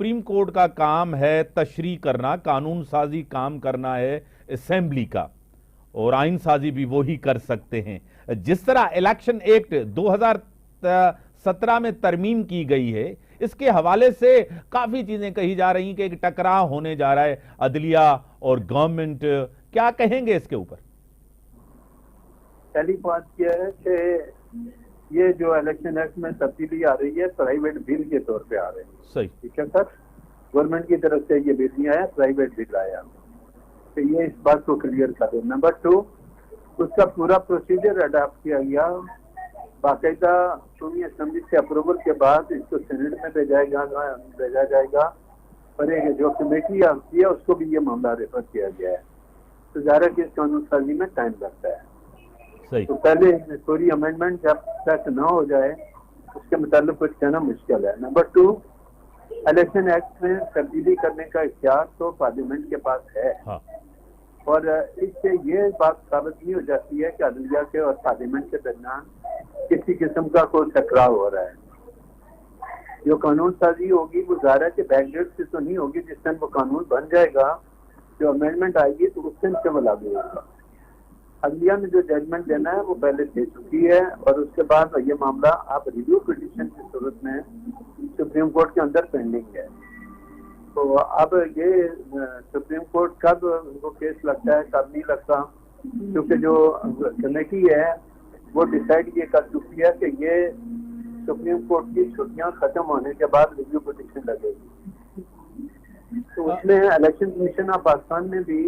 Supreme court का काम है तशरीह करना, कानून साजी काम करना है असेंबली का, और आइन साजी भी वो ही कर सकते हैं। जिस तरह इलेक्शन एक्ट 2017 में तरमीम की गई है, इसके हवाले से काफी चीजें कही जा रही कि एक टकराव होने जा रहा है अदलिया और गवर्नमेंट, क्या कहेंगे इसके ऊपर? पहली बात यह है कि ये जो इलेक्शन एक्ट में तब्दीली आ रही है प्राइवेट बिल के तौर पे आ रही है। सही, ठीक है सर, गवर्नमेंट की तरफ से ये बिल नहीं आया, प्राइवेट बिल आया, तो ये इस बात को क्लियर कर दो। नंबर 2, उसका पूरा प्रोसीजर अडॉप्ट किया गया, बाकायदा कौमी असेंबली से अप्रूवल के बाद इसको सेनेट में भेजा जाएगा और एक जो कमेटी आती है उसको भी ये मामला रेफर किया गया है। तो ज़ाहिर है कि इस कानून साजी में टाइम लगता है। सही। तो पहले पूरी अमेंडमेंट जब तक न हो जाए उसके मुताबिक कुछ कहना मुश्किल है। नंबर 2, इलेक्शन एक्ट में तब्दीली करने का इख्तियार तो पार्लियामेंट के पास है। हाँ। और इससे ये बात साबित नहीं हो जाती है कि अदलिया के और पार्लियामेंट के दरमियान किसी किस्म का कोई टकराव हो रहा है। जो कानून साजी होगी वो ज़ाहिर है कि बैकडेट से तो नहीं होगी, जिस दिन वो कानून बन जाएगा, जो अमेंडमेंट आएगी तो उस दिन से वो लागू होगा। अदलिया में जो जजमेंट देना है वो पहले दे चुकी है और उसके बाद ये मामला आप रिव्यू पिटीशन की सूरत में सुप्रीम कोर्ट के अंदर पेंडिंग है। तो अब ये सुप्रीम कोर्ट कब उनको केस लगता है कब नहीं लगता, क्योंकि जो कमेटी है वो डिसाइड ये कर चुकी है कि ये सुप्रीम कोर्ट की छुट्टियां खत्म होने के बाद रिव्यू पिटीशन लगेगी। तो उसमें इलेक्शन कमीशन ऑफ पाकिस्तान ने भी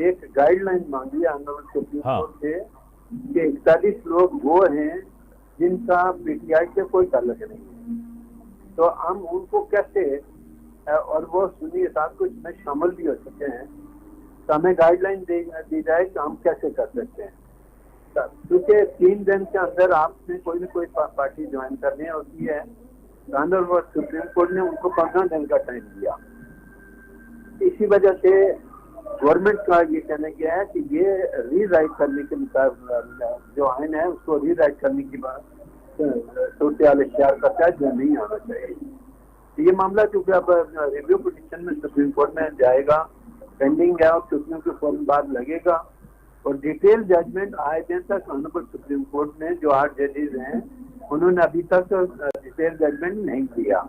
एक गाइडलाइन मांगी है ऑनरेबल सुप्रीम कोर्ट से कि 41 लोग वो हैं जिनका पीटीआई से कोई ताल्लुक नहीं है, तो हम उनको कैसे, और वो सुन्नी इत्तेहाद को इसमें शामिल भी हो चुके हैं, तो हमें गाइडलाइन दी जाए कि हम कैसे कर सकते हैं। क्योंकि 3 दिन के अंदर आपने कोई न कोई पार्टी ज्वाइन करनी होती है। ऑनरेबल सुप्रीम कोर्ट ने उनको 15 दिन का टाइम दिया। इसी वजह से गवर्नमेंट का ये कहना गया है कि ये रीराइट करने के मुताबिक जो आइन है उसको रीराइट करने की बात सूरत इख्तियार करता है, जो नहीं आना चाहिए। ये मामला क्योंकि अब रिव्यू पिटीशन में सुप्रीम कोर्ट में जाएगा, पेंडिंग है और छुट्टियों के फौरन बाद लगेगा और डिटेल जजमेंट आए दिन तक ऑनरेबल सुप्रीम कोर्ट में जो 8 जजेज हैं उन्होंने अभी तक डिटेल जजमेंट नहीं दिया।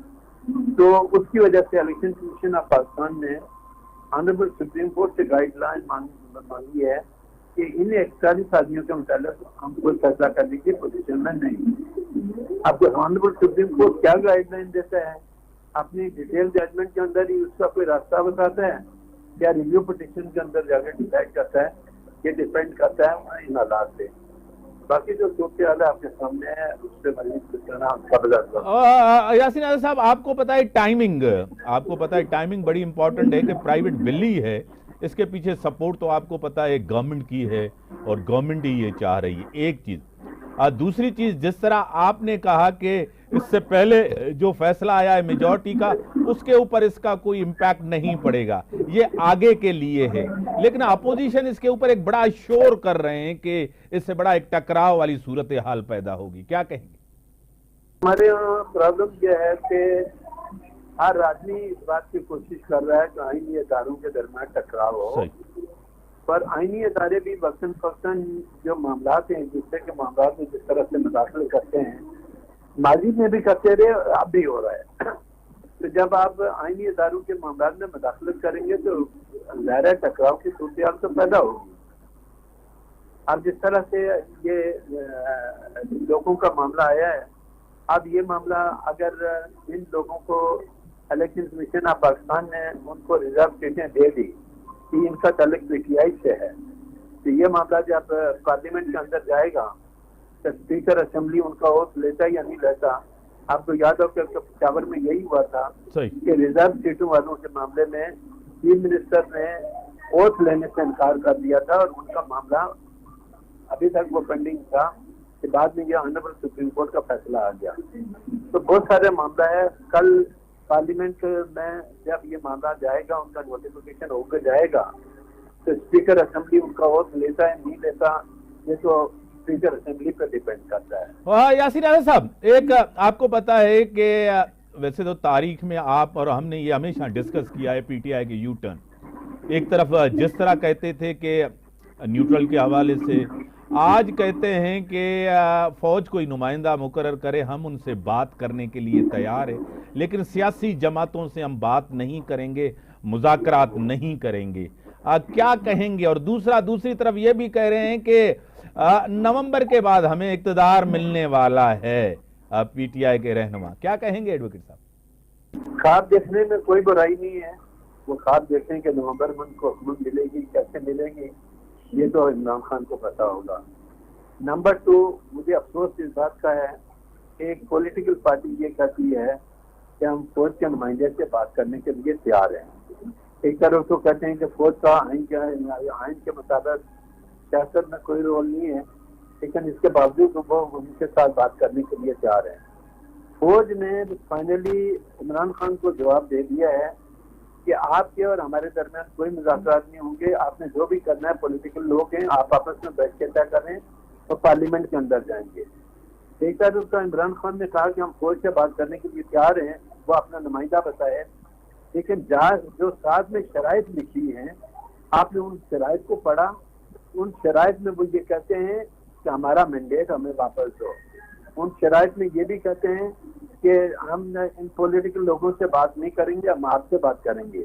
तो उसकी वजह से इलेक्शन कमीशन ऑफ पाकिस्तान ने ऑनरेबल सुप्रीम कोर्ट से गाइडलाइन मांगी है कि इन 41 आदमियों के मुताबिक हम कोई फैसला करने की पोजीशन में नहीं। अब ऑनरेबल सुप्रीम कोर्ट क्या गाइडलाइन देता है, अपनी डिटेल जजमेंट के अंदर ही उसका कोई रास्ता बताता है या रिव्यू पिटीशन के अंदर जाकर डिसाइड करता है, ये डिपेंड करता है इन हालात पे। बाकी जो सूरत हाल आपके सामने है उससे मजीद यासीन आज़ाद साहब, आपको पता है टाइमिंग बड़ी इंपॉर्टेंट है कि प्राइवेट बिल ही है, इसके पीछे सपोर्ट तो आपको पता है गवर्नमेंट की है और गवर्नमेंट ही ये चाह रही है, एक चीज। दूसरी चीज, जिस तरह आपने कहा कि इससे पहले जो फैसला आया है मेजॉरिटी का, उसके ऊपर इसका कोई इम्पैक्ट नहीं पड़ेगा, ये आगे के लिए है, लेकिन अपोजिशन इसके ऊपर एक बड़ा शोर कर रहे हैं कि इससे बड़ा एक टकराव वाली सूरत हाल पैदा होगी, क्या कहेंगे? हमारे यहाँ प्रॉब्लम यह है कि हर आदमी इस बात की कोशिश कर रहा है कि आईनी इदारों के दरमियान टकराव हो, पर आईनी इदारे भी वक्तन फक्तन जो मामला हैं एक दूसरे के मामला में जिस तरह से मुदाखलत करते हैं, माजी में भी करते रहे, अब भी हो रहा है। तो जब आप आईनी इदारों के मामला में मुदाखलत करेंगे तो ज़ाहिर टकराव की सूरत तो पैदा होगी। अब जिस तरह से ये लोगों का मामला आया है, अब ये मामला अगर इन लोगों को इलेक्शन कमीशन ऑफ पाकिस्तान ने उनको रिजर्व सीटें दे दी कि इनका ताल्लुक पीटीआई से है, तो ये मामला जब पार्लियामेंट के अंदर जाएगा तो स्पीकर असेंबली उनका ओथ लेता या नहीं लेता। आपको याद हो कि पेशावर में यही हुआ था कि रिजर्व सीटों वालों के मामले में चीफ मिनिस्टर ने ओथ लेने से इनकार कर दिया था और उनका मामला अभी तक वो पेंडिंग था कि बाद में यह ऑनरेबल सुप्रीम कोर्ट का फैसला आ गया। तो बहुत सारे मामला है, कल पार्लियामेंट में जब ये मामला जाएगा, उनका नोटिफिकेशन होकर जाएगा, तो स्पीकर असेंबली उनका वोट लेता है नहीं लेता, ये तो स्पीकर असेंबली पर डिपेंड करता है। यासीन आज़ाद साहब, एक आपको पता है कि वैसे तो तारीख में आप और हमने ये हमेशा डिस्कस किया है पीटीआई के यू टर्न। एक तरफ जिस तरह कहते थे कि न्यूट्रल के हवाले से, आज कहते हैं कि फौज कोई नुमाइंदा मुकर्रर करे, हम उनसे बात करने के लिए तैयार है, लेकिन सियासी जमातों से हम बात नहीं करेंगे, मुज़ाकरात नहीं करेंगे। क्या कहेंगे? और दूसरी तरफ ये भी कह रहे हैं कि नवंबर के बाद हमें इक़्तिदार मिलने वाला है। पीटीआई के रहनुमा क्या कहेंगे एडवोकेट साहब? ख्वाब देखने में कोई बुराई नहीं है, वो ख्वाब देखें कि नवंबर में उनको हुकूमत मिलेगी, कैसे मिलेगी, ये तो इमरान खान को पता होगा। नंबर 2, मुझे अफसोस इस बात का है कि एक पॉलिटिकल पार्टी ये कहती है कि हम फौज के नुमाइंदे से बात करने के लिए तैयार हैं। एक तरफ तो कहते हैं कि फौज का आइन के मुताबिक सियासत में कोई रोल नहीं है, लेकिन इसके बावजूद वो उनके साथ बात करने के लिए तैयार है। फौज ने फाइनली इमरान खान को जवाब दे दिया है कि आपके और हमारे दरमियान कोई मुज़ाकरात नहीं होंगे, आपने जो भी करना है, पॉलिटिकल लोग हैं, आप आपस में बैठ के तय करें तो पार्लियामेंट के अंदर जाएंगे। एक तरफ तो इमरान खान ने कहा कि हम फौज से बात करने के लिए तैयार हैं, वो अपना नुमाइंदा बताए, लेकिन जहाँ जो साथ में शराइत लिखी हैं, आपने उन शराइत को पढ़ा। उन शराइत में वो ये कहते हैं कि हमारा मैंडेट हमें वापस दो। उन शराइत में ये भी कहते हैं कि हम इन पॉलिटिकल लोगों से बात नहीं करेंगे, हम आपसे बात करेंगे।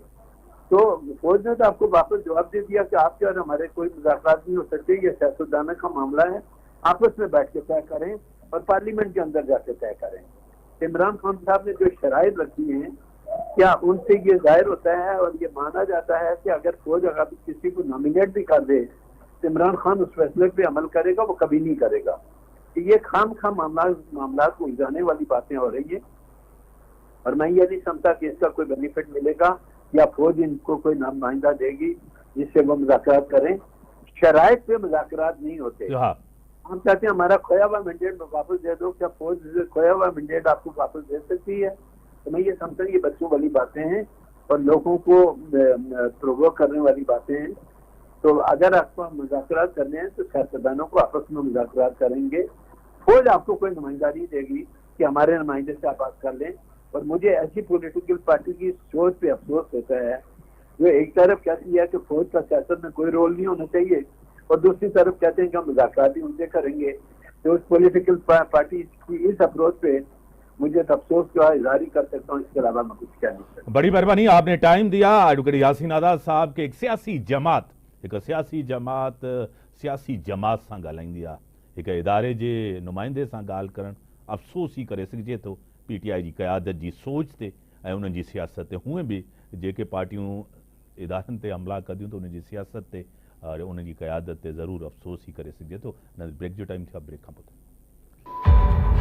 तो फौज ने तो आपको वापस जवाब दे दिया कि आपके और हमारे कोई मुज़ाकरात नहीं हो सकते, ये सियासतदानों का मामला है, आपस में बैठ के तय करें और पार्लियामेंट के अंदर जाके तय करें। इमरान खान साहब ने जो शराइत रखी हैं, क्या उनसे ये जाहिर होता है और ये माना जाता है कि अगर फौज अगर किसी को नॉमिनेट भी कर दे तो इमरान खान उस फैसले पे अमल करेगा? वो कभी नहीं करेगा। तो ये खाम मामला को उलझाने वाली बातें हो रही है, और मैं ये नहीं समझता कि इसका कोई बेनिफिट मिलेगा या फौज इनको कोई नुमाइंदा देगी जिससे वो मुज़ाकरात करें। शराइत पे मुज़ाकरात नहीं होते। हम चाहते हैं हमारा खोया हुआ मैंडेट वापस दे दो। क्या फौज खोया हुआ मैंडेट आपको वापस दे सकती है? तो मैं ये समझता हूँ ये बच्चों वाली बातें हैं और लोगों को प्रोवोक करने वाली बातें हैं। तो अगर आपको मुज़ाकरात करने हैं तो सियासतदानों को आपस में मुज़ाकरात करेंगे। फौज आपको कोई नुमाइंदारी देगी कि हमारे नुमाइंदे से आप बात कर लें। और मुझे ऐसी पॉलिटिकल पार्टी की सोच पे अफसोस होता है जो एक तरफ कहती है कि फौज का सियासत में कोई रोल नहीं होना चाहिए और दूसरी तरफ कहते हैं कि हम मुज़ाकरात ही उनसे करेंगे। तो उस पॉलिटिकल पार्टी की इस अप्रोच पे मुझे अफसोस का इज़हार कर सकता हूँ, इसके अलावा मैं कुछ कह नहीं सकता। बड़ी मेहरबानी, आपने टाइम दिया। एडवोकेट यासीन आज़ाद साहब के एक सियासी जमात सां ॻाल्हाईंदी आहे, हिकु इदारे जे नुमाइंदे सां ॻाल्हि करणु अफ़सोस ई करे सघिजे थो पीटीआई जी क़यादत जी सोच ते ऐं उन्हनि जी सियासत ते। हूअं बि जेके पार्टियूं इदारनि ते हमला कंदियूं त उन्हनि जी सियासत ते और उन्हनि जी क़यादत ते ज़रूरु अफ़सोस ई करे सघिजे थो। ब्रेक जो टाइम थियो आहे, ब्रेक खां पोइ